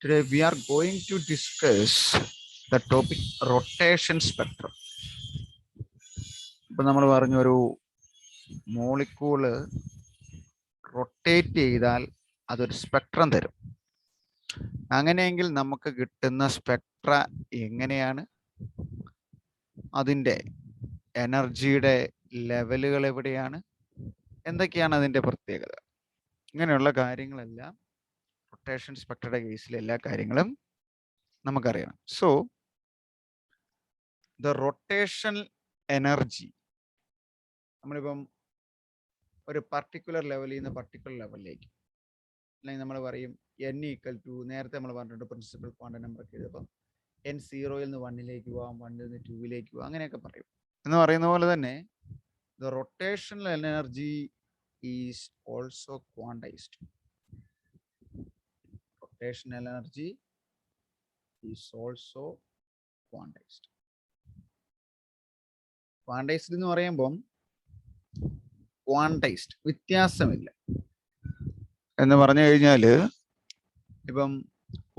Today we are going to discuss the topic rotation spectrum. ഇപ്പം നമ്മൾ പറഞ്ഞൊരു molecule rotate ചെയ്താൽ അതൊരു സ്പെക്ട്രം തരും. അങ്ങനെയെങ്കിൽ നമുക്ക് കിട്ടുന്ന സ്പെക്ട്ര എങ്ങനെയാണ്, അതിൻ്റെ എനർജിയുടെ ലെവലുകൾ എവിടെയാണ്, എന്തൊക്കെയാണ് അതിൻ്റെ പ്രത്യേകത, ഇങ്ങനെയുള്ള കാര്യങ്ങളെല്ലാം റൊട്ടേഷൻ സ്പെക്ട്രയുടെ കേസിലെ എല്ലാ കാര്യങ്ങളും നമുക്കറിയണം. സോ ദ റൊട്ടേഷണൽ എനർജി നമ്മളിപ്പം ഒരു പർട്ടിക്കുലർ ലെവലിൽ നിന്ന് പർട്ടിക്കുലർ ലെവലിലേക്ക്, അല്ലെങ്കിൽ നമ്മൾ പറയും n ഈക്വൽ ടു, നേരത്തെ നമ്മൾ പറഞ്ഞിട്ടുണ്ട് പ്രിൻസിപ്പൽ ക്വാണ്ടം നമ്പർ ഒക്കെ എഴുതുമ്പോൾ n 0-ൽ നിന്ന് 1-ലേക്ക് പോകാം, 1-ൽ നിന്ന് 2-ലേക്ക് പോകാം, അങ്ങനെയൊക്കെ പറയും. എന്ന് പറയുന്ന പോലെ തന്നെ the rotational energy is also quantised. Rotational energy is also quantised. Quantised എന്ന് പറയുമ്പം ക്വാണ്ടൈസ്ഡ് വ്യത്യാസമില്ല എന്ന് പറഞ്ഞു കഴിഞ്ഞാൽ, ഇപ്പം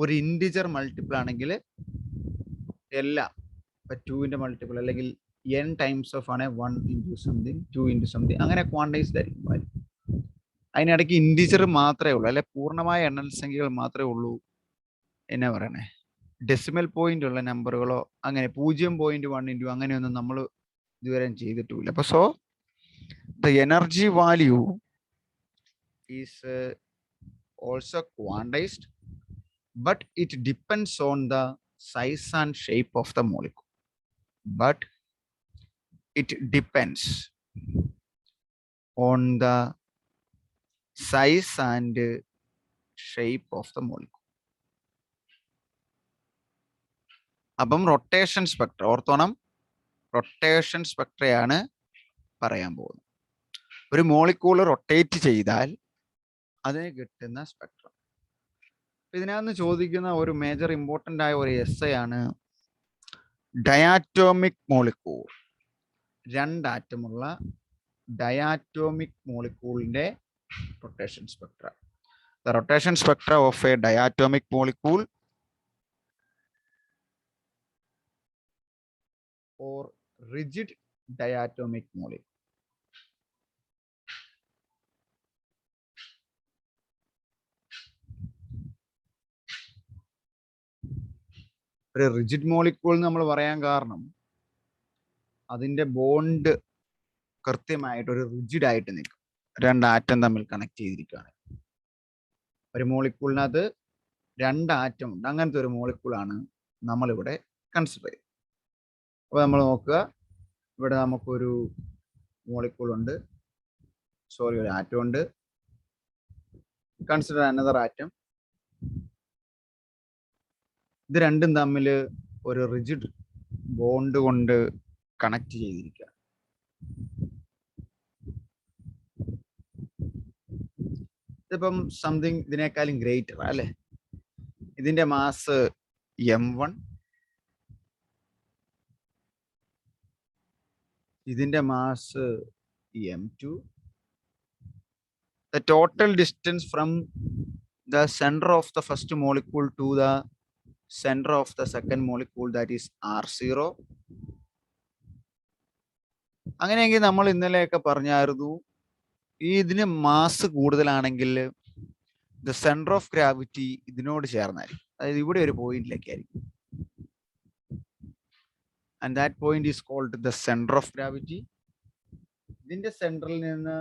ഒരു ഇൻറ്റിജർ മൾട്ടിപ്പിൾ ആണെങ്കിൽ എല്ലാം ഇപ്പം 2-ന്റെ മൾട്ടിപ്പിൾ അല്ലെങ്കിൽ n ടൈംസ് ഓഫ് ആണ് 1 ഇൻറ്റു സംതിങ് 2 ഇൻറ്റു സംതിങ്, അങ്ങനെ ക്വാണ്ടൈസ്ഡ് ആയിരിക്കും. അതിനിടയ്ക്ക് ഇൻറ്റിജർ മാത്രമേ ഉള്ളൂ, അല്ലെ പൂർണ്ണമായ എണ്ണൽ സംഖ്യകൾ മാത്രമേ ഉള്ളൂ. എന്നാ പറയണേ, ഡെസിമൽ പോയിന്റ് ഉള്ള നമ്പറുകളോ അങ്ങനെ 0.1 ഇൻറ്റു അങ്ങനെയൊന്നും നമ്മൾ ഇതുവരെ ചെയ്തിട്ടുമില്ല. അപ്പോൾ so the energy value is also quantized, but it depends on the size and shape of the molecule. But it depends on the size and shape of the molecule. അപ്പം rotation Spectra ഓർത്തോണം, rotation സ്പെക്ട്രയാണ് പറയാൻ പോകുന്നത്. ഒരു molecule rotate ചെയ്താൽ അതിന് കിട്ടുന്ന spectrum. ഇതിനകത്ത് ചോദിക്കുന്ന ഒരു മേജർ ഇമ്പോർട്ടൻ്റ് ആയ ഒരു എസ്സേ ആണ് ഡയാറ്റോമിക് മോളിക്യൂൾ. 2 ആറ്റമുള്ള ഡയാറ്റോമിക് മോളിക്യൂളിൻ്റെ rotation spectra. The rotation spectra of a diatomic molecule or rigid diatomic molecule. ഒരു റിജിഡ് മോളിക്യൂൾ നമ്മൾ പറയാൻ കാരണം അതിൻ്റെ ബോണ്ട് കൃത്യമായിട്ട് ഒരു റിജിഡ് ആയിട്ട് നിൽക്കും. 2 ആറ്റം തമ്മിൽ കണക്ട് ചെയ്തിരിക്കുകയാണ്. ഒരു മോളിക്യൂളിനകത്ത് 2 ആറ്റം ഉണ്ട്. അങ്ങനത്തെ ഒരു മോളിക്യൂളാണ് നമ്മളിവിടെ കൺസിഡർ ചെയ്യുന്നത്. അപ്പോൾ നമ്മൾ നോക്കുക, ഇവിടെ നമുക്കൊരു മോളിക്യൂൾ ഉണ്ട്, സോറി ഒരു ആറ്റം ഉണ്ട്. Consider another atom. ഇത് രണ്ടും തമ്മിൽ ഒരു റിജിഡ് ബോണ്ട് കൊണ്ട് കണക്ട് ചെയ്തിരിക്കുക. ഇതിപ്പം സംതിങ് ഇതിനേക്കാളും ഗ്രേറ്റർ അല്ലേ. ഇതിന്റെ മാസ് m1, ഇതിന്റെ mass m2. The total distance from the center of the first molecule to the center of the second molecule, that is r0. അങ്ങനെയെങ്കിൽ നമ്മൾ ഇന്നലെയൊക്കെ പറഞ്ഞായിരുന്നു, ഈ ഇതിന് മാസ് കൂടുതലാണെങ്കിൽ ദ സെന്റർ ഓഫ് ഗ്രാവിറ്റി ഇതിനോട് ചേർന്നായിരിക്കും, അതായത് ഇവിടെ ഒരു പോയിന്റിലേക്ക് ആയിരിക്കും. and that point is called the center of gravity. ഇതിന്റെ സെൻട്രൽ നിന്ന്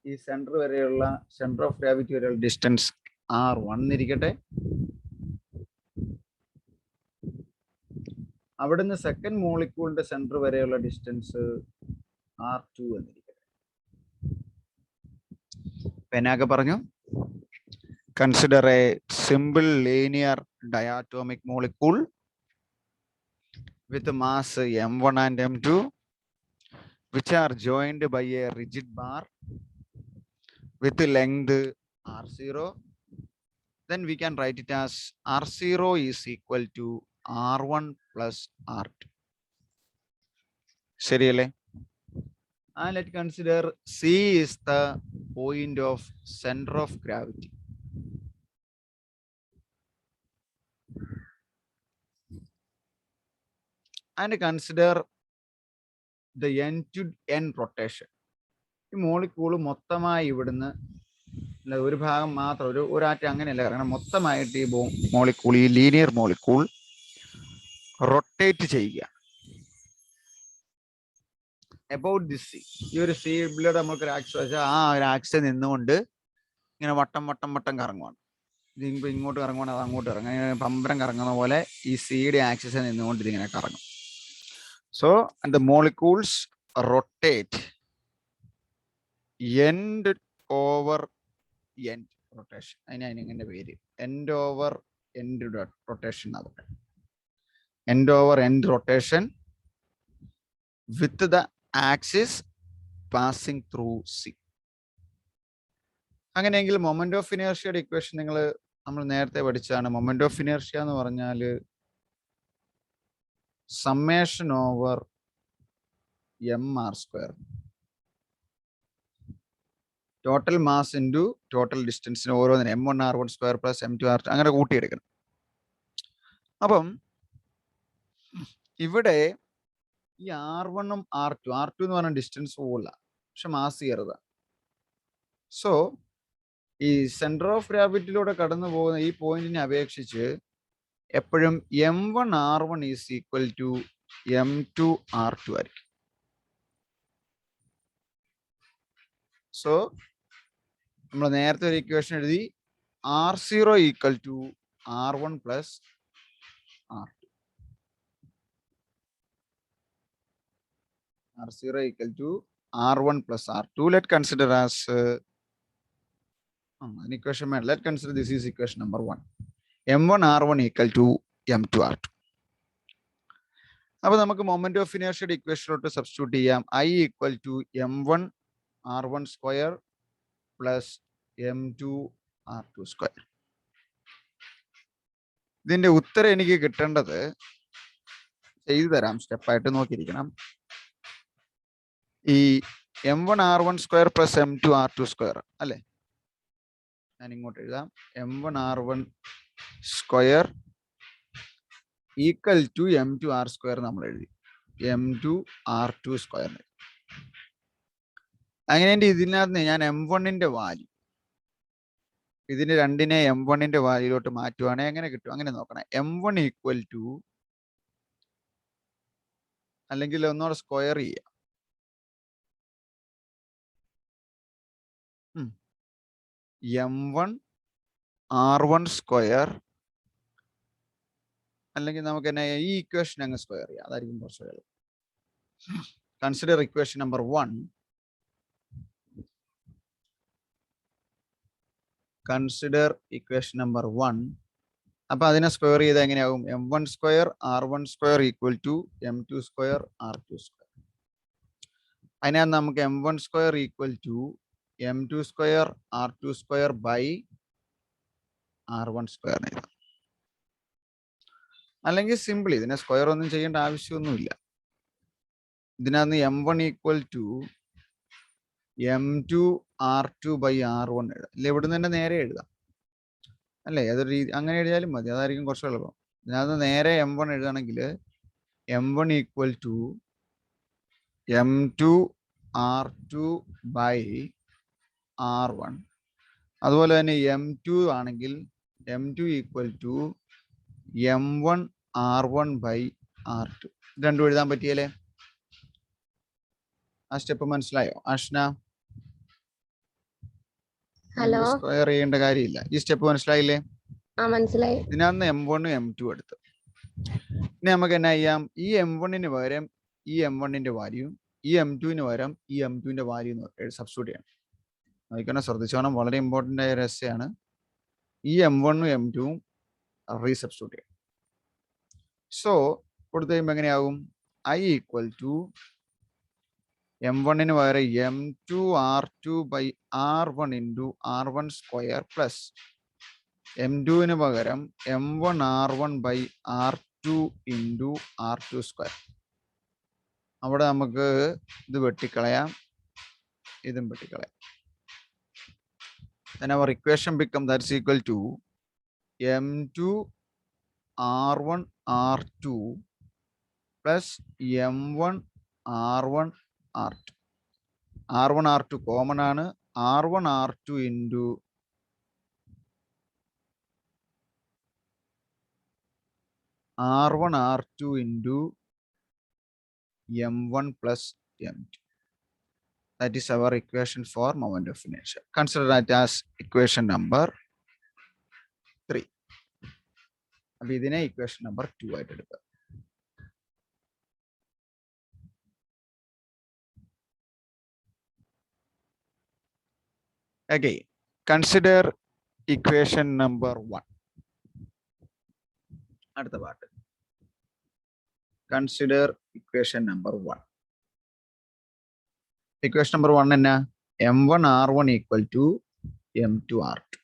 ഈ സെൻറ്റർ വരെയുള്ള സെൻറ്റർ ഓഫ് ഗ്രാവിറ്റി വരെയുള്ള ഡിസ്റ്റൻസ് r1 എന്നിരിക്കട്ടെ. അവിടുന്ന് സെക്കൻഡ് മോളിക്യൂളിന്റെ സെൻറ്റർ വരെയുള്ള ഡിസ്റ്റൻസ് r2 എന്നിരിക്കട്ടെ. പെനാകെ പറഞ്ഞു, consider A simple linear diatomic molecule with mass m1 and m2, which are joined by a rigid bar with length r0. Then we can write it as r0 is equal to r1 plus r2. ശരിയല്ലേ? And let's consider C is the point of center of gravity. and consider the end to end rotation. ഈ molecule മൊത്തമായി ഇവിടുന്ന് ഒരു ഭാഗം മാത്രം ഒരു atom അങ്ങനെയല്ല, കാരണം മൊത്തമായിട്ട് ഈ മോളിക്യൂൾ, ഈ ലീനിയർ മോളിക്യൂൾ റൊട്ടേറ്റ് ചെയ്യുക അബൌട്ട് ദിസ് സി. ഈ ഒരു സി ബ്ലഡ് നമ്മൾക്ക് ഒരു ആക്സ് വെച്ചാൽ ആ ഒരു ആക്സിൽ നിന്നുകൊണ്ട് ഇങ്ങനെ വട്ടം വട്ടം വട്ടം കറങ്ങുവാണ്. ഇത് ഇങ്ങോട്ട് കറങ്ങുവാണ്, അത് അങ്ങോട്ട് കറങ്ങും. അങ്ങനെ പമ്പരം കറങ്ങുന്ന പോലെ ഈ സിയുടെ ആക്സിസിൽ നിന്നുകൊണ്ട് ഇതിങ്ങനെ കറങ്ങും. So the molecules rotate end over end rotation. അതിനിങ്ങനെ പേര് എൻഡ് ഓവർ എൻഡ് റൊട്ടേഷൻ. അതൊക്കെ end over end rotation with the axis passing through C. അങ്ങനെയെങ്കിൽ മൊമെന്റ് ഓഫ് ഇനേർഷ്യയുടെ ഇക്വേഷൻ നമ്മൾ നേരത്തെ പഠിച്ചാണ്. മൊമെന്റ് ഓഫ് ഇനേർഷ്യ എന്ന് പറഞ്ഞാൽ summation over m r square, total mass into total ഡിസ്റ്റൻസിന് ഓരോന്നിനും m1r1² പ്ലസ് m2r2 അങ്ങനെ കൂട്ടിയെടുക്കണം. അപ്പം ഇവിടെ ഈ r1ഉം r2 എന്ന് പറഞ്ഞ ഡിസ്റ്റൻസ് പോകില്ല, പക്ഷെ മാസ് ചെറുതാണ്. സോ ഈ സെന്റർ ഓഫ് ഗ്രാവിറ്റിയിലൂടെ കടന്നു പോകുന്ന ഈ പോയിന്റിനെ അപേക്ഷിച്ച് എപ്പോഴും m1r1 is equal to m2r2 ആയിരിക്കും. സോ നമ്മൾ നേരത്തെ ഒരു ഇക്വേഷൻ എഴുതി, r0 equal to r1 plus r2. r0 equal to r1 plus r2. Let's consider as an equation. Let's consider this is equation number 1. m1 r1 equal to m2 r2. അപ്പോൾ നമുക്ക് moment of ഇനേർഷ്യയുടെ ഇക്വേഷനിലോട്ട് substitute ചെയ്യാം. I equal to m1 r1 square plus m2 r2 square. ഇതിന്റെ ഉത്തരം എനിക്ക് കിട്ടേണ്ടത് ചെയ്തു തരാം, സ്റ്റെപ്പായിട്ട് നോക്കിയിരിക്കണം. ഈ m1 r1 square plus m2 r2 square അല്ലേ, ഞാൻ ഇങ്ങോട്ട് എഴുതാം. m1 r1 square equal to m2 r square നമ്മൾ എഴുതി, m2 r2 സ്ക്വയർ. അങ്ങനെ ഇതിനകത്ത് ഞാൻ m1ന്റെ വാല്യൂ, ഇതിന് രണ്ടിനെ m1ന്റെ വാല്യൂലോട്ട് മാറ്റുവാണെങ്കിൽ എങ്ങനെ കിട്ടും, അങ്ങനെ നോക്കണം. m1 ഈക്വൽ ടു, അല്ലെങ്കിൽ ഒന്നുകൂടെ സ്ക്വയർ ചെയ്യാം. m1 r1 സ്ക്വയർ, അല്ലെങ്കിൽ നമുക്ക് തന്നെ ഈ ഇക്വേഷൻ അങ്ങ് സ്ക്വയർ ചെയ്യാം, അതായിരിക്കും കുറച്ച് എളുപ്പം. Consider equation number 1. Consider equation number 1. അപ്പൊ അതിനെ സ്ക്വയർ ചെയ്ത് എങ്ങനെയാവും, m1 square r1 square equal to m2 square r2 square. അതിനകത്ത് നമുക്ക് m1 square equal to m2 square r2 square by r1 square എഴുതാം. അല്ലെങ്കിൽ സിമ്പിൾ ഇതിനെ സ്ക്വയർ ഒന്നും ചെയ്യേണ്ട ആവശ്യമൊന്നുമില്ല. ഇതിനകത്ത് m1 equal to m2 r2 by r1 എഴുതാം. ഇല്ല, ഇവിടുന്ന് തന്നെ നേരെ എഴുതാം അല്ലേ, അതൊരു രീതി, അങ്ങനെ എഴുതിയാലും മതി, അതായിരിക്കും കുറച്ച് എളുപ്പം. ഇതിനകത്ത് നേരെ m1 എഴുതാണെങ്കിൽ m1 equal to m2 r2 by r1. അതുപോലെ തന്നെ m2 ആണെങ്കിൽ m2 equal to m1 r1 by r2. രണ്ടും എഴുതാൻ പറ്റിയല്ലേ? ആ സ്റ്റെപ്പ് മനസ്സിലായോ ആഷ്ന? സ്ക്വയർ ചെയ്യേണ്ട കാര്യമില്ല, ഈ സ്റ്റെപ്പ് മനസ്സിലായില്ലേ? മനസ്സിലായി. ഇതിനകത്ത് m1 m2 എടുത്ത് ഇനി നമുക്ക് എന്നാ ചെയ്യാം, ഈ m1ന് പകരം ഈ m1ന്റെ വാല്യൂ, ഈ m2ന് പകരം ഈ m2ന്റെ വാല്യൂ സബ്സ്റ്റിറ്റ്യൂട്ട് ചെയ്യണം. അതിനെ ശ്രദ്ധിച്ചോണം, വളരെ ഇമ്പോർട്ടൻ്റ് ആയ രഹസ്യമാണ്. ഈ m1ഉം m2ഉം റീസബ്സ്റ്റിറ്റ്യൂട്ട് ചെയ്യണം. സോ കൊടുത്തു കഴിയുമ്പോൾ എങ്ങനെയാവും, I ഈക്വൽ ടു m1ന് പകരം m2 r2 by r1 into r1 square plus m2ന് പകരം m1 r1 by r2 into r2 square. അവിടെ നമുക്ക് ഇത് വെട്ടിക്കളയാം, ഇതും വെട്ടിക്കളയാം. Then our equation become that's equal to m2 r1 r2 plus M1 R1 R2. R1 R2 common ആണ്. R1 R2 into R1 R2 into M1 plus M2. That is our equation for moment of inertia. Consider that as equation number 3. അപ്പോൾ ഇതിനെ equation number 2 ആയിട്ട് എടുക്കുക. Again, consider equation number 1. അടുത്ത part. Consider equation number 1. Equation number 1 എന്നാ? M1 R1 equal to M2 R2.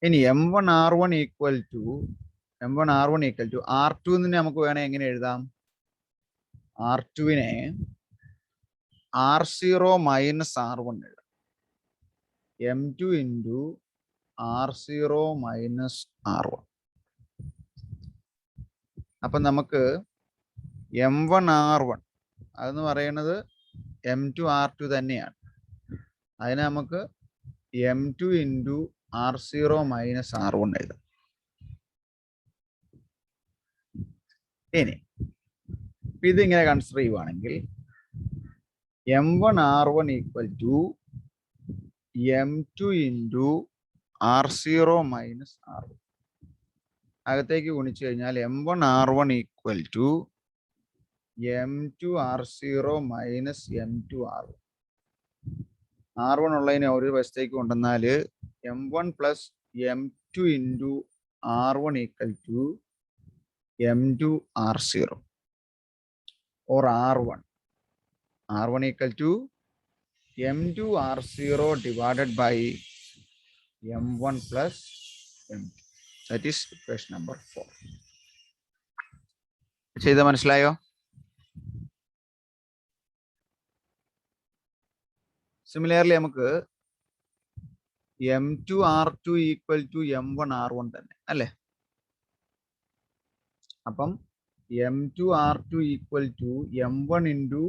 ഇനി M1 R1 equal to R2 എന്ന് നമുക്ക് വേണേ എങ്ങനെ എഴുതാം? R2-നെ R0 മൈനസ് R1 എഴുതാം. M2 into R0 minus R1. അപ്പം നമുക്ക് M1 R1 അതെന്ന് പറയുന്നത് M2 R2 തന്നെയാണ്. അതിന് നമുക്ക് M2 into R0 minus R1 എഴുതാം. ഇനി ഇതിങ്ങനെ കൺസിഡർ ചെയ്യുവാണെങ്കിൽ M1 R1 equal to M2 into R0 minus R1. അകത്തേക്ക് ഗുണിച്ചു കഴിഞ്ഞാൽ M1 R1 equal to M2 R0 minus M2 R1. R1 ഉള്ളതിനെ ഒരു വശത്തേക്ക് കൊണ്ടുവന്നാൽ M1 plus M2 into R1 equal to M2 R0 or R1 equal to M2 R0 divided by M1 plus M2. That is equation number 4. ചെയ്ത മനസ്സിലായോ? Similarly നമുക്ക് M2 R2 equal to M1 R1 തന്നെ അല്ലേ? അപ്പം M2 R2 equal to M1 into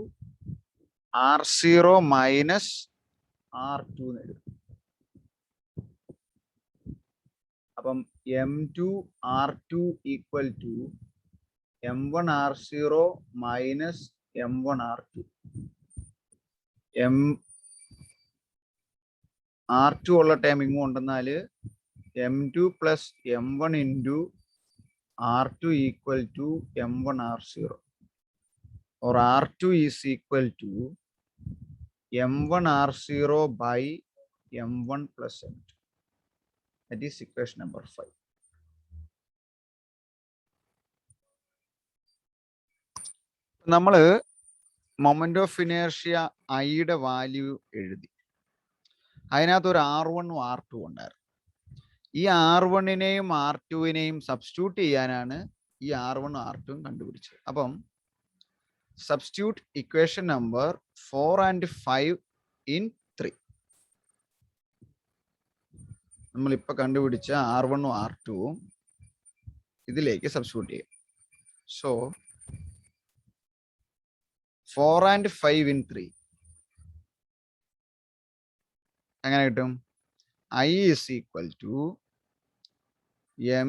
R0 minus R2 എന്ന് എഴുതും. അപ്പം M2 R2 equal to M1 R0 minus M1 R2. R2 ഉള്ള ടൈം ഇങ്ങ് കൊണ്ടുവന്നാൽ M2 plus M1 into R2 equal to M1 R0 or R2 is equal to M1 R0 by M1 plus M2. That is equation number 5. നമ്മൾ moment of inertia ഐയുടെ value എഴുതി. അതിനകത്ത് ഒരു R1 R2 ഉണ്ടായിരുന്നു. ഈ R1-നെയും R2-നെയും substitute ചെയ്യാനാണ് ഈ R1 R2 കണ്ടുപിടിച്ചത്. അപ്പം substitute equation number 4 and 5 in 3. നമ്മളിപ്പോൾ കണ്ടുപിടിച്ച R1 R2 ഇതിലേക്ക് സബ്സ്റ്റിറ്റ്യൂട്ട് ചെയ്യും. സോ 4 and 5 in 3 എങ്ങനെ കിട്ടും? I is equal to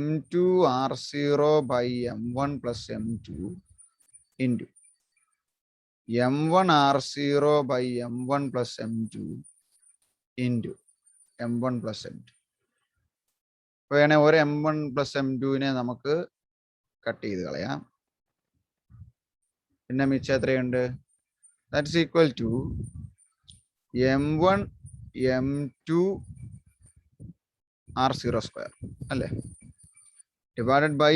M2 R0 by M1 plus M2 into M1 R0 by M1 plus M2 into M1 plus M2. വേണേ ഒരു M1 plus M2-നെ നമുക്ക് cut ചെയ്ത് കളയാം. പിന്നെ മിച്ചം എത്രയുണ്ട്? That's equal to M1 M2 R0 square അല്ലേ, divided by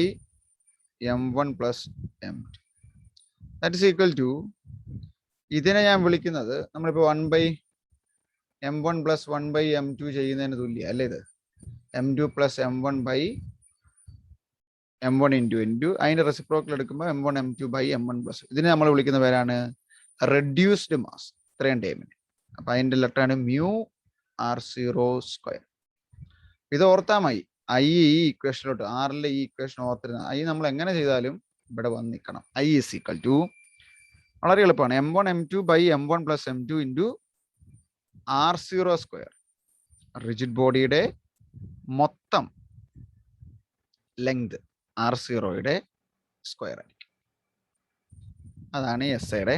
M1 plus M2. That is equal to ഇതിനെ ഞാൻ വിളിക്കുന്നത് നമ്മളിപ്പോൾ 1 by M1 plus 1 by M2 ചെയ്യുന്നതിന് തുല്യം അല്ലേ ഇത്? M2 plus M1 by M1 into അതിൻ്റെ റെസിപ്രോക്കൽ എടുക്കുമ്പോൾ M1 M2 by M1 plus. ഇതിനെ നമ്മൾ വിളിക്കുന്ന പേരാണ് റെഡ്യൂസ്ഡ് മാസ് ഇത്രയും ടൈമിന്. അപ്പം അതിൻ്റെ ലെറ്ററാണ് മ്യൂ R0 സ്ക്വയർ. ഇത് ഓർത്താൽ മതി. ഐ ഈ ഇക്വേഷനിലോട്ട് ആറിലെ ഈ ഇക്വേഷൻ ഓർത്തിരുന്ന ഐ നമ്മൾ എങ്ങനെ ചെയ്താലും ഇവിടെ വന്ന് നിൽക്കണം. ഐ ഈസ് ഈക്വൽ ടു വളരെ എളുപ്പമാണ് m1 m2 by m1 plus m2 into r0 square. Rigid ബോഡിയുടെ മൊത്തം ലെങ്ത് r0യുടെ സ്ക്വയർ ആയിരിക്കും. അതാണ് എസ്സയുടെ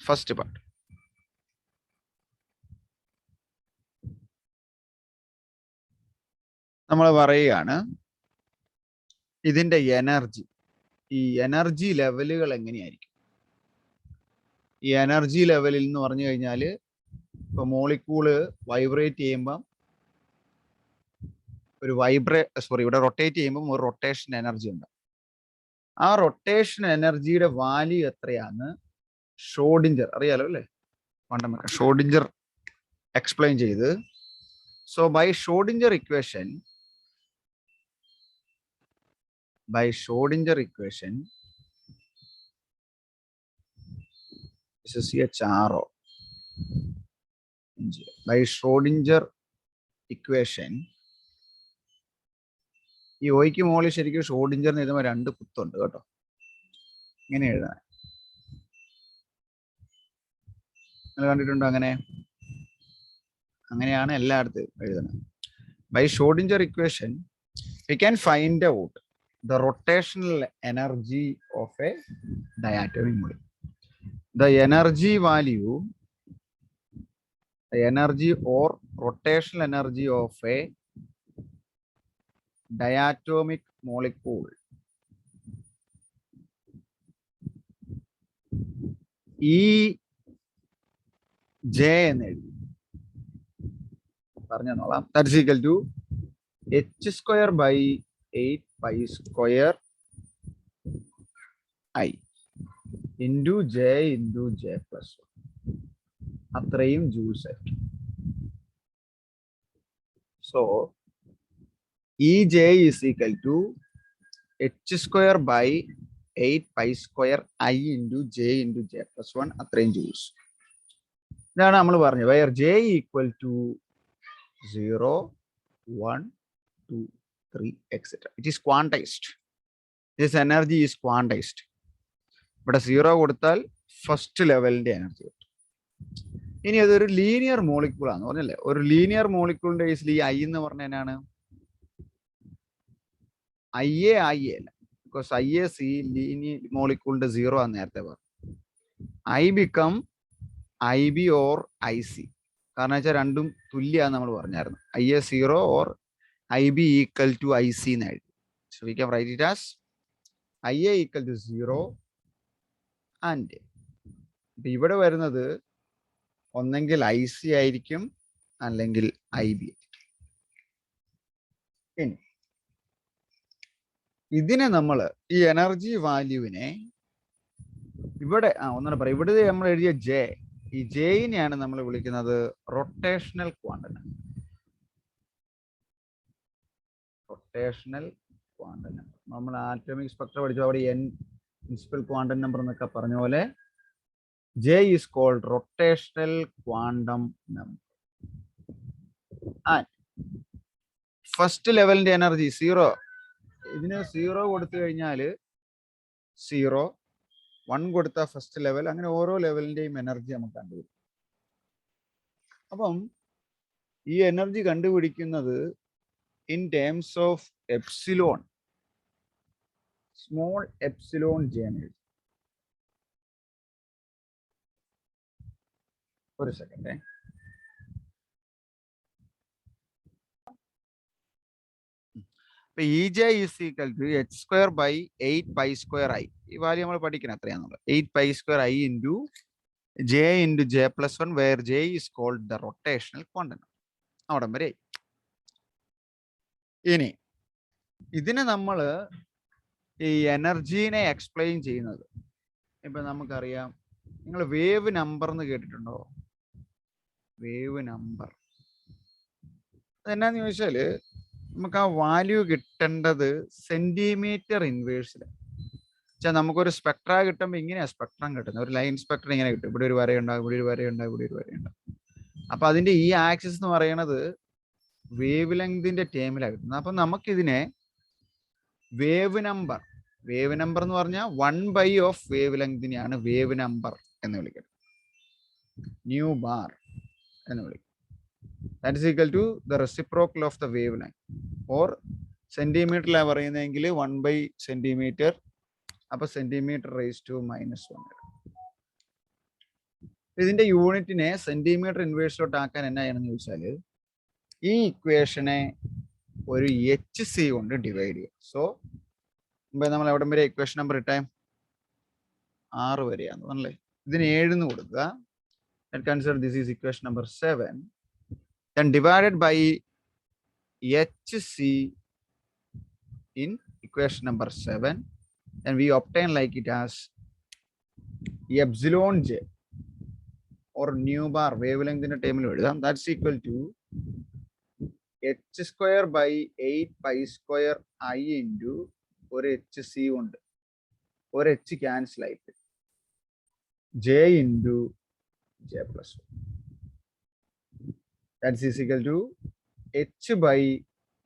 ഫസ്റ്റ് പാർട്ട്. നമ്മൾ പറയുകയാണ് ഇതിൻ്റെ എനർജി, ഈ എനർജി ലെവലുകൾ എങ്ങനെയായിരിക്കും. ഈ എനർജി ലെവലിൽ എന്ന് പറഞ്ഞു കഴിഞ്ഞാൽ ഇപ്പോൾ മോളിക്യൂള് വൈബ്രേറ്റ് ചെയ്യുമ്പം ഒരു ഇവിടെ റൊട്ടേറ്റ് ചെയ്യുമ്പം ഒരു റൊട്ടേഷൻ എനർജി ഉണ്ട്. ആ റൊട്ടേഷൻ എനർജിയുടെ വാല്യൂ എത്രയാന്ന് ഷ്രോഡിഞ്ചർ അറിയാലോ അല്ലേ, ഷ്രോഡിഞ്ചർ എക്സ്പ്ലെയിൻ ചെയ്ത്. So by Schrodinger equation this is CHRO. By Schrodinger equation, ഈ ഒയ്ക്ക് മുകളിൽ ശരിക്കും ഷ്രോഡിഞ്ചർ എഴുതുമ്പോൾ 2 കുത്തുണ്ട് കേട്ടോ. ഇങ്ങനെ എഴുതാൻ നിങ്ങൾ കണ്ടിട്ടുണ്ടോ? അങ്ങനെയാണ് എല്ലായിടത്തും എഴുതുന്നത്. By Schrodinger equation we can find out the rotational energy of a diatomic molecule. The energy value, the energy or rotational energy of a diatomic molecule EJ എന്ന് എഴുതി പറഞ്ഞോളാം. That is equal to h square by 8 pi square I into J plus 1. അത്രയും joules ആയിരിക്കും. So EJ is equal to h square by 8 pi square I into J plus 1, അത്രയും joules. ഇതാണ് നമ്മൾ പറഞ്ഞത്. where J equal to 0, 1, 2, 3, etc. It is quantized. This energy is quantized. ഇവിടെ 0 കൊടുത്താൽ first ലെവലിന്റെ energy കിട്ടും. ഇനി അതൊരു ലീനിയർ മോളിക്യൂൾ ആണെന്ന് പറഞ്ഞല്ലേ. ഒരു ലീനിയർ മോളിക്യൂളിന്റെ കേസിൽ ഈ ഐ എന്ന് പറഞ്ഞ എന്നാണ്? ഐ എ അല്ല, because I A C linear മോളിക്യൂളിന്റെ 0 ആണ് നേരത്തെ പറഞ്ഞു. I become I B or I C. കാരണം വെച്ചാൽ രണ്ടും തുല്യമാണെന്ന് നമ്മൾ പറഞ്ഞായിരുന്നു. I A 0 or I B equal to I C എന്ന് എഴുതി. So we can write it as I A equal to 0 and ഇവിടെ വരുന്നത് ഒന്നെങ്കിൽ ഐ സി ആയിരിക്കും അല്ലെങ്കിൽ ഐ ബി. ഇനി ഇതിനെ നമ്മൾ ഈ എനർജി വാല്യൂവിനെ ഇവിടെ ഒന്നാണ് പറയാം. ഇവിടെ നമ്മൾ എഴുതിയ ജെ, ഈ ജെയിനെയാണ് നമ്മൾ വിളിക്കുന്നത് rotational quantum number. Rotational quantum number നമ്മൾ ആറ്റോമിക് സ്പെക്ട്രം പഠിച്ചു. അവിടെ എൻ പ്രിൻസിപ്പൽ ക്വാണ്ടം നമ്പർ എന്നൊക്കെ പറഞ്ഞ പോലെ J is called rotational quantum number. And first level energy 0. ഇതിന് 0 കൊടുത്തു കഴിഞ്ഞാൽ 0, 1 കൊടുത്ത ഫസ്റ്റ് ലെവൽ, അങ്ങനെ ഓരോ ലെവലിന്റെയും എനർജി നമുക്ക് കണ്ടുപിടിക്കും. അപ്പം ഈ എനർജി കണ്ടുപിടിക്കുന്നത് in terms of epsilon, small epsilon J എന്ന് എഴുതി. ഒരു സെക്കൻഡ്. ഇപ്പൊ EJ is equal to h square by 8 pi square I. ഈ വാല്യൂ നമ്മൾ പഠിക്കണം എത്രയാണെന്നുള്ളത്. 8 pi square I into J plus 1, where J is called the rotational quantum number. അവിടെ വരെ. ഇനി ഇതിനെ നമ്മൾ ഈ എനർജീനെ എക്സ്പ്ലെയിൻ ചെയ്യുന്നത്, ഇപ്പൊ നമുക്കറിയാം, നിങ്ങൾ വേവ് നമ്പർ എന്ന് കേട്ടിട്ടുണ്ടോ? വേവ് നമ്പർ അതെന്നാന്ന് ചോദിച്ചാല് നമുക്ക് ആ വാല്യൂ കിട്ടേണ്ടത് സെന്റിമീറ്റർ ഇൻവേഴ്സിലാണ്. വെച്ചാൽ നമുക്കൊരു സ്പെക്ട്ര കിട്ടുമ്പോൾ ഇങ്ങനെയാണ് സ്പെക്ട്രം കിട്ടുന്നത്. ഒരു ലൈൻ സ്പെക്ട്രം ഇങ്ങനെ കിട്ടും. ഇവിടെ ഒരു വരയുണ്ടാകും, ഇവിടെ ഒരു വരയുണ്ടാകും, ഇവിടെ ഒരു വരയുണ്ടാകും. അപ്പൊ അതിന്റെ ഈ ആക്സിസ് എന്ന് പറയുന്നത് വേവ് ലെങ്തിന്റെ ടേമിലാണ് കിട്ടുന്നത്. അപ്പൊ നമുക്കിതിനെ വേവ് നമ്പർ വേവ് നമ്പർ എന്ന് പറഞ്ഞാൽ 1/, ഓഫ് വേവ് ലെങ്തിനെയാണ് വേവ് നമ്പർ എന്ന് വിളിക്കുന്നത്. ന്യൂ ബാർ എന്ന് വിളിക്കും. That is equal to the reciprocal of the wavelength. Or സെന്റിമീറ്ററിലാണ് പറയുന്നതെങ്കിൽ 1/, സെന്റിമീറ്റർ. അപ്പൊ സെന്റിമീറ്റർ റേസ് ടു -1. ഇതിന്റെ യൂണിറ്റിനെ സെന്റിമീറ്റർ ഇൻവേഴ്സിലോട്ട് ആക്കാൻ എന്നാ ചെയ്യണമെന്ന് ചോദിച്ചാൽ ഈ ഇക്വേഷനെ ഒരു HC കൊണ്ട് ഡിവൈഡ് ചെയ്യും. സോ മുമ്പേ നമ്മൾ എവിടം വരെ ഇക്വേഷൻ നമ്പർ ഇട്ടേ? 6 വരെയാണ് അല്ലേ? ഇതിന് 7 എന്ന് കൊടുക്കുക. Consider this is equation number 7. Then divided by HC in equation number 7, and we obtain like it as epsilon j or nu bar wavelength in a table. That's equal to h square by 8 pi square I into or HC ഉണ്ട്, or h cancel ആയിട്ട് j into j plus 1. That is equal to h by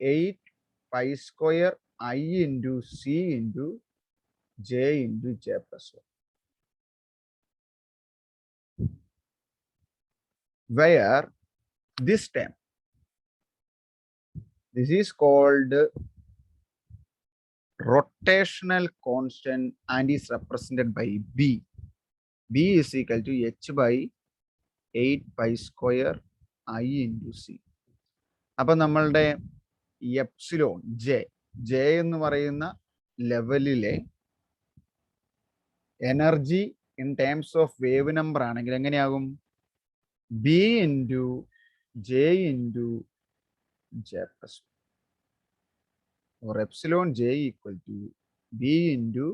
8 pi square I into c into j into j plus 1. Where this term, this is called rotational constant and is represented by B. B is equal to h by 8 pi square I into c. അപ്പൊ നമ്മളുടെ epsilon J എന്ന് പറയുന്ന ലെവലിലെ energy in terms of wave number ആണെങ്കിൽ എങ്ങനെയാകും? B into J into J plus, or epsilon J equal to B into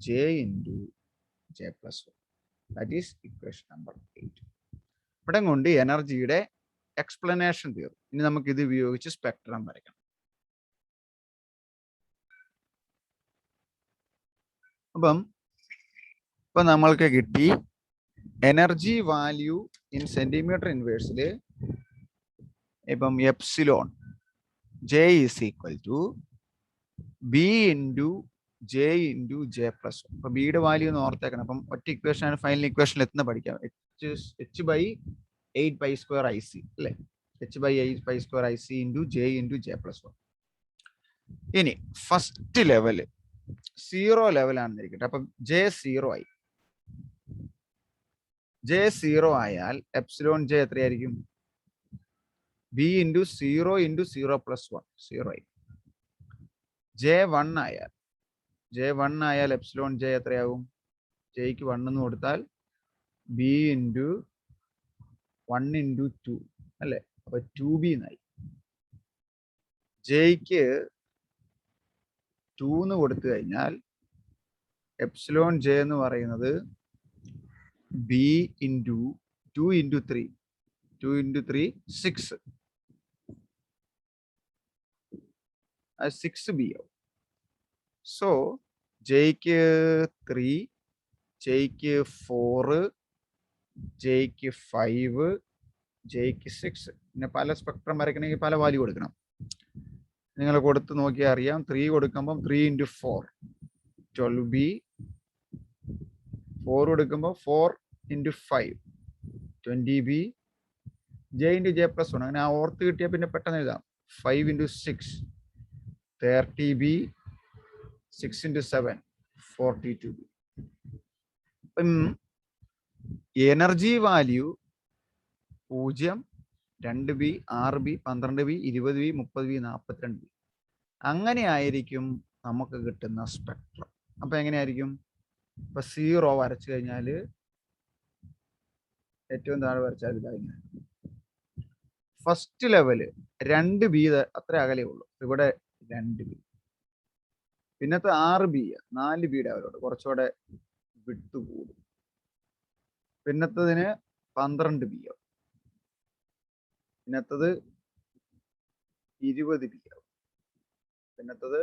J into J plus 1. That is equation number 8. ഇവിടെ കൊണ്ട് എനർജിയുടെ എക്സ്പ്ലനേഷൻ തീർന്നു. ഇനി നമുക്ക് ഇത് ഉപയോഗിച്ച് സ്പെക്ട്രം വരയ്ക്കണം. അപ്പം ഇപ്പൊ നമ്മൾക്ക് കിട്ടി എനർജി വാല്യൂ ഇൻ സെന്റിമീറ്റർ ഇൻവേഴ്സിൽ ഇപ്പം epsilon J is equal to B into J into J plus 1. അപ്പൊ ബിയുടെ വാല്യൂ ഒന്ന് ഓർത്തേക്കണം. അപ്പം ഒറ്റ ഇക്വേഷനാണ് ഫൈനൽ ഇക്വേഷനിൽ എത്തുന്ന പഠിക്കാം. h by 8 pi square IC അല്ലേ? h by 8 pi square IC into j into j plus 1. ഇനി ഫസ്റ്റ് ലെവല് 0 ലെവലാണെന്നിരിക്കട്ടെ. അപ്പം j 0 ആയി. j 0 ആയാൽ എപ്സിലോൺ j എത്രയായിരിക്കും? b ഇൻറ്റു 0 ഇൻറ്റു 0 പ്ലസ് 1, 0 ആയി. j 1 ആയാൽ എപ്സിലോൺ j എത്രയാകും? jക്ക് 1 എന്ന് കൊടുത്താൽ b ഇൻറ്റു 1 ഇൻറ്റു 2 അല്ലേ? അപ്പൊ 2b എന്നായി. ജെയ്ക്ക് 2 എന്ന് കൊടുത്തു കഴിഞ്ഞാൽ എപ്സിലോൺ ജെ എന്ന് പറയുന്നത് B into 2 into 3, 2 into 3 6, 6b ആവും. സോ ജെയ്ക്ക് 3, ജെയ്ക്ക് 4, ജെയ്ക്ക് 5, ജെയ്ക്ക് 6. പിന്നെ പല സ്പെക്ട്രം വരയ്ക്കണമെങ്കിൽ പല വാല്യൂ കൊടുക്കണം. നിങ്ങൾ കൊടുത്ത് നോക്കിയാൽ അറിയാം. 3 കൊടുക്കുമ്പം 3 ഇൻറ്റു 4 12b, 4 കൊടുക്കുമ്പോൾ 4 into 5 20b, J into J plus 1. അങ്ങനെ ആ ഓർത്ത് കിട്ടിയാൽ പിന്നെ പെട്ടെന്ന് എഴുതാം. 5 ഇൻറ്റു 6 30b, 6 ഇൻറ്റു 7 42b. ഇപ്പം energy value 0, 2b, 6b, 12b, 20b, 30b, 42b. അങ്ങനെ ആയിരിക്കും നമുക്ക് കിട്ടുന്ന സ്പെക്ട്രം. അപ്പൊ എങ്ങനെയായിരിക്കും? ഇപ്പൊ 0 വരച്ചു കഴിഞ്ഞാൽ ഏറ്റവും താഴെ വരച്ചാൽ ഇതായിരിക്കും. ഫസ്റ്റ് ലെവല് 2b അത്ര അകലേ ഉള്ളൂ. ഇവിടെ 2b. പിന്നത്തെ 6b 4bയുടെ അവരോട് കുറച്ചുകൂടെ വിട്ടു കൂടും. പിന്നത്തതിന് 12b ആവും. പിന്നത്തത് 20b ആവും. പിന്നത്തത്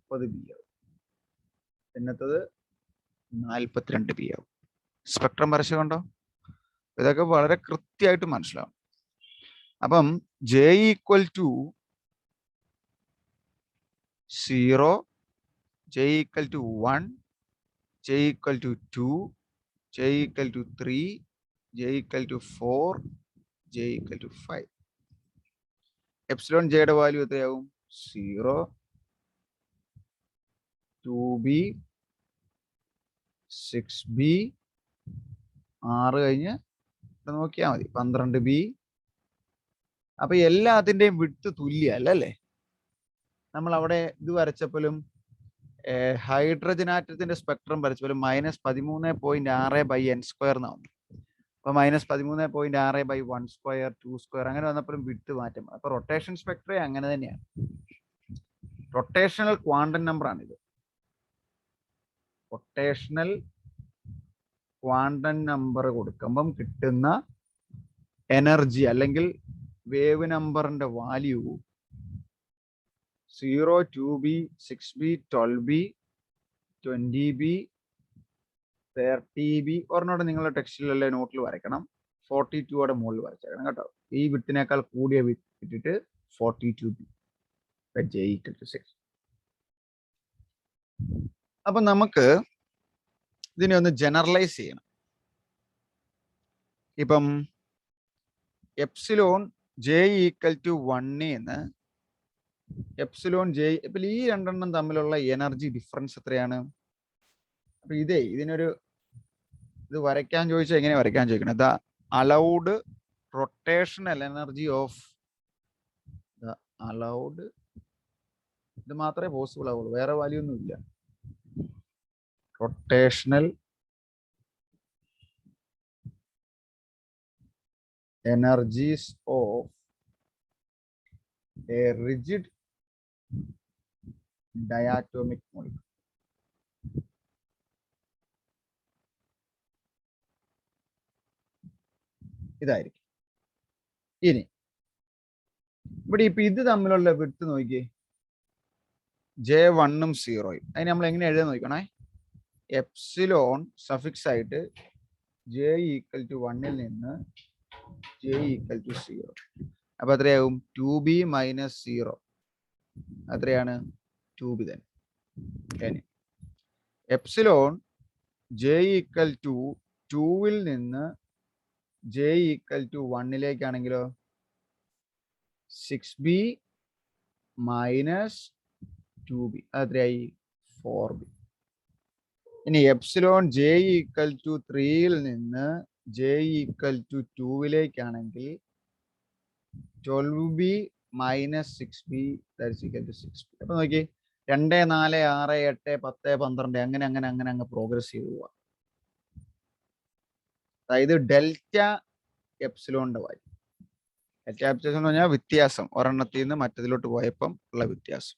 30b ആവും. പിന്നത്തത് 42b ആവും. സ്പെക്ട്രം വരച്ചുകൊണ്ടോ ഇതൊക്കെ വളരെ കൃത്യമായിട്ട് മനസ്സിലാവും. അപ്പം J equal to 0, j equal to 1, j equal to 2, j equal to 3, j equal to 4, j equal to 5. Epsilon j value എത്രയാവും? 0, 2b, 6b, 6 കഴിഞ്ഞ് നോക്കിയാൽ മതി 12b. അപ്പൊ എല്ലാത്തിന്റെയും വിട്ട് തുല്യമല്ല അല്ലേ? നമ്മൾ അവിടെ ഇത് വരച്ചപ്പോഴും ഹൈഡ്രജൻ ആറ്റത്തിന്റെ സ്പെക്ട്രം വരച്ചപ്പോഴും -13.6/n² എന്നാവും. അപ്പൊ -13.6/1² 2² അങ്ങനെ വന്നപ്പോഴും വിട്ട് മാറ്റം. അപ്പൊ റൊട്ടേഷൻ സ്പെക്ട്രം അങ്ങനെ തന്നെയാണ്. റൊട്ടേഷണൽ ക്വാണ്ടം നമ്പർ ആണിത്. റൊട്ടേഷണൽ ക്വാണ്ടം നമ്പർ കൊടുക്കുമ്പം കിട്ടുന്ന എനർജി അല്ലെങ്കിൽ വേവ് നമ്പറിന്റെ value 0, 2b, 6b, 12b, 20b, 30b. ഒരെണ്ണോടെ നിങ്ങളുടെ ടെക്സ്റ്റിലല്ലേ നോട്ടിൽ വരയ്ക്കണം. 42യുടെ മുകളിൽ വരച്ചേക്കണം കേട്ടോ. ഈ വിട്ടിനേക്കാൾ കൂടിയ വിട്ട് ഇട്ടിട്ട് 42b. j equal to 6. അപ്പൊ നമുക്ക് ഇതിനെ ഒന്ന് ജനറലൈസ് ചെയ്യണം. ഇപ്പം എപ്സിലോൺ j ഈക്വൽ ടു 1 എന്ന് എപ്സിലോൺ j, ഇപ്പൊ ഈ രണ്ടെണ്ണം തമ്മിലുള്ള എനർജി ഡിഫറൻസ് എത്രയാണ്? അപ്പൊ ഇതിനൊരു ഇത് വരയ്ക്കാൻ ചോദിച്ചാൽ എങ്ങനെ വരയ്ക്കാൻ ചോദിക്കണം? The allowed rotational energy of the allowed, ഇത് മാത്രമേ പോസിബിൾ ആവുള്ളൂ, വേറെ വാല്യൂ ഒന്നും ഇല്ല. Rotational energies of A rigid diatomic molecule. ഇതായിരിക്കും. ഇനി ഇവിടെ ഇപ്പൊ ഇത് തമ്മിലുള്ള വിട്ട് നോക്കിയേ, J1ഉം 0ഉം. അതിന് നമ്മൾ എങ്ങനെ എഴുതാൻ നോക്കണേ? എപ്സിലോൺ സഫിക്സ് ആയിട്ട് j ഈക്വൽ ടു 1ൽ നിന്ന് j ഈക്വൽ ടു 0. അപ്പൊ എത്രയാവും? 2b minus 0. എത്രയാണ്? 2b തന്നെ. എപ്സിലോൺ j ഈക്വൽ ടു 2ൽ നിന്ന് j ഈക്വൽ ടു 1ലേക്കാണെങ്കിലോ 6b മൈനസ് 2b. അതെത്രയായി? 4b. ഇനി എപ്സിലോൺ j ഈക്വൽ ടു 3ൽ നിന്ന് j ഈക്വൽ ടു 2ലേക്കാണെങ്കിൽ 12b minus 6b that's equal to 6b. അപ്പൊ നോക്കി 2, 4, 6, 8, 10, 12 അങ്ങനെ അങ്ങനെ അങ്ങനെ അങ്ങ് പ്രോഗ്രസ് ചെയ്തു പോവാം. അതായത് ഡെൽറ്റ എപ്സിലോണിന്റെ വാല്യൂ. ഡെൽറ്റ എപ്സിലോൺ എന്ന് പറഞ്ഞാൽ വ്യത്യാസം, ഒരെണ്ണത്തിൽ നിന്ന് മറ്റതിലോട്ട് പോയപ്പം ഉള്ള വ്യത്യാസം.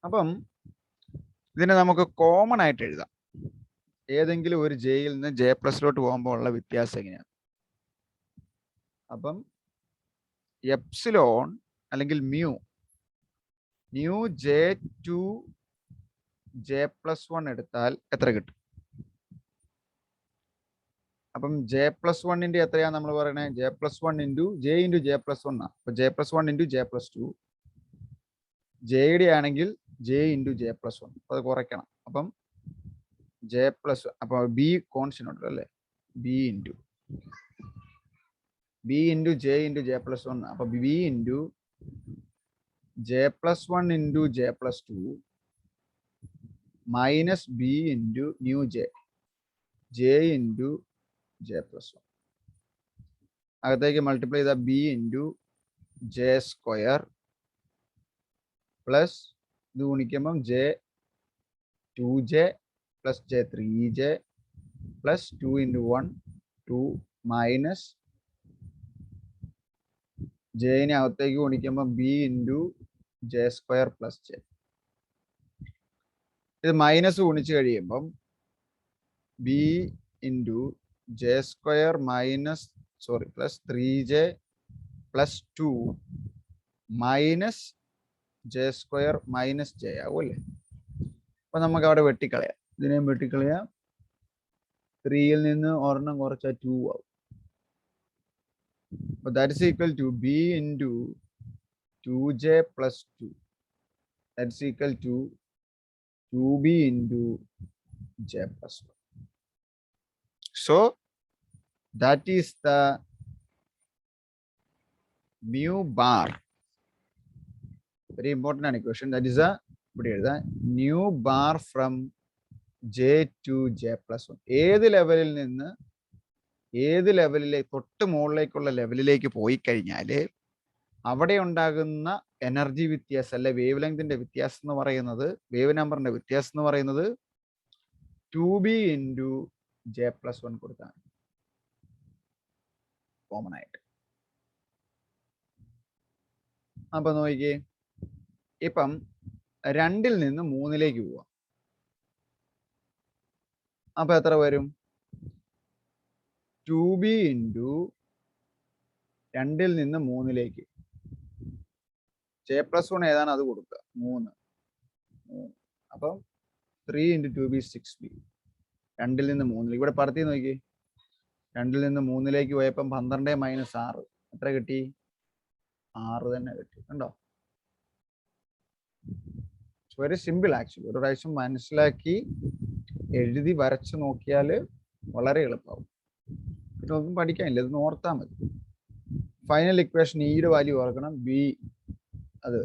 അപ്പം ഇതിനെ നമുക്ക് കോമൺ ആയിട്ട് എഴുതാം. ഏതെങ്കിലും ഒരു ജെയിൽ നിന്ന് j+ലോട്ട് പോകുമ്പോൾ ഉള്ള വ്യത്യാസം എങ്ങനെയാണ്? അപ്പം എപ്സിലോൺ അല്ലെങ്കിൽ മ്യൂ j2 j+1 എടുത്താൽ എത്ര കിട്ടും? അപ്പം j+1ന്റെ എത്രയാ നമ്മൾ പറയണേ? j+1 into j into j+1 ആണ്. അപ്പൊ j+1 ഇൻറ്റു j+2. ജെയുടെ ആണെങ്കിൽ j ഇൻറ്റു j+1. അത് കുറയ്ക്കണം. അപ്പം അപ്പൊ b കോൺസ്റ്റന്റ് ഉണ്ടല്ലോ അല്ലേ? b into j into j+1. അപ്പൊ b into j+1 into j+2 minus b into new j into j+1. അകത്തേക്ക് മൾട്ടിപ്ലൈ ചെയ്ത b ഇൻറ്റു j² പ്ലസ് ഇത് ഗുണിക്കുമ്പം j2j plus j3j plus 2 into 1 2 minus ജെയിനെ അകത്തേക്ക് ഗുണിക്കുമ്പം b into j² plus j. ഇത് minus ഗുണിച്ച് കഴിയുമ്പം b into j² minus plus 3j plus 2 minus j² minus j ആവും അല്ലേ? അപ്പൊ നമുക്ക് അവിടെ വെട്ടിക്കളയാം. ഇതിനെയും വെട്ടിക്കളയാം. 3ൽ നിന്ന് ഒരെണ്ണം കുറച്ചാൽ 2 ആവും. അപ്പൊ that's equal to b into 2j plus 2 that's equal to 2b into j plus 1. So that is the mu bar. Very important equation. That is a mu bar from j to j plus 1. ഏത് ലെവലിൽ നിന്ന് ഏത് ലെവലിലേക്ക് തൊട്ട് മുകളിലേക്കുള്ള ലെവലിലേക്ക് പോയി കഴിഞ്ഞാൽ അവിടെ ഉണ്ടാകുന്ന എനർജി വ്യത്യാസം അല്ലെ വേവ് ലെങ്തിന്റെ വ്യത്യാസം എന്ന് പറയുന്നത് വേവ് നമ്പറിന്റെ വ്യത്യാസം എന്ന് പറയുന്നത് 2b into j plus 1 കൊടുത്താണ് കോമൺ ആയിട്ട്. അപ്പൊ നോക്കിക്കേ, ഇപ്പം 2ൽ നിന്ന് 3ലേക്ക് പോവാം. അപ്പൊ എത്ര വരും? 2b into 2ൽ നിന്ന് 3ലേക്ക് j plus 1 ഏതാണ് അത് കൊടുക്കുക 3. അപ്പം 3 into 2b 6b. 2ൽ നിന്ന് 3ലേക്ക് ഇവിടെ പറത്തി നോക്കി, 2ൽ നിന്ന് 3ലേക്ക് പോയപ്പം 12 മൈനസ് 6 എത്ര കിട്ടി? 6 തന്നെ കിട്ടി. കണ്ടോ? Very simple actually. ഒരു പ്രാവശ്യം മനസ്സിലാക്കി എഴുതി വരച്ച് നോക്കിയാൽ വളരെ എളുപ്പമാവും. ഇതൊന്നും പഠിക്കാനില്ല, ഇത് ഓർത്താൽ മതി. ഫൈനൽ ഇക്വേഷൻ ഈയുടെ വാല്യൂ ഓർക്കണം. ബി അത്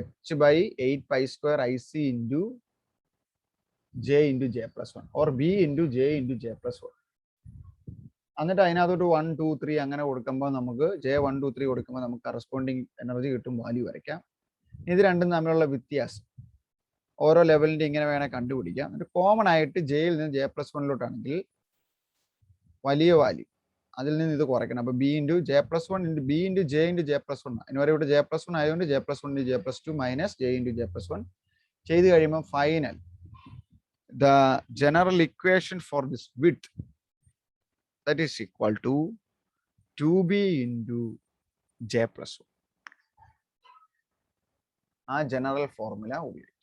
h/8π² IC into j into j plus 1 or b into j into j plus 1. എന്നിട്ട് അതിനകത്തോട്ട് 1 2 3 അങ്ങനെ കൊടുക്കുമ്പോൾ നമുക്ക് j1 2 3 കൊടുക്കുമ്പോൾ നമുക്ക് കറസ്പോണ്ടിങ് എനർജി കിട്ടും, വാല്യൂ വരയ്ക്കാം. ഇത് രണ്ടും തമ്മിലുള്ള വ്യത്യാസം ഓരോ ലെവലിന്റെ ഇങ്ങനെ വേണേൽ കണ്ടുപിടിക്കാം. എന്നിട്ട് കോമൺ ആയിട്ട് ജെയിൽ നിന്ന് j plus 1 വലിയ വാല്യൂ അതിൽ നിന്ന് ഇത് കുറയ്ക്കണം. അപ്പൊ b into j plus 1 into b into j into j plus 1. അതിന് വരെ ഇവിടെ j plus 1 ആയതുകൊണ്ട് j plus 1 into j plus 2 minus j into j plus 1 ചെയ്ത് കഴിയുമ്പോൾ final the general equation for this width that is equal to 2b into j plus 1. ആ general formula ഉപയോഗിക്കും.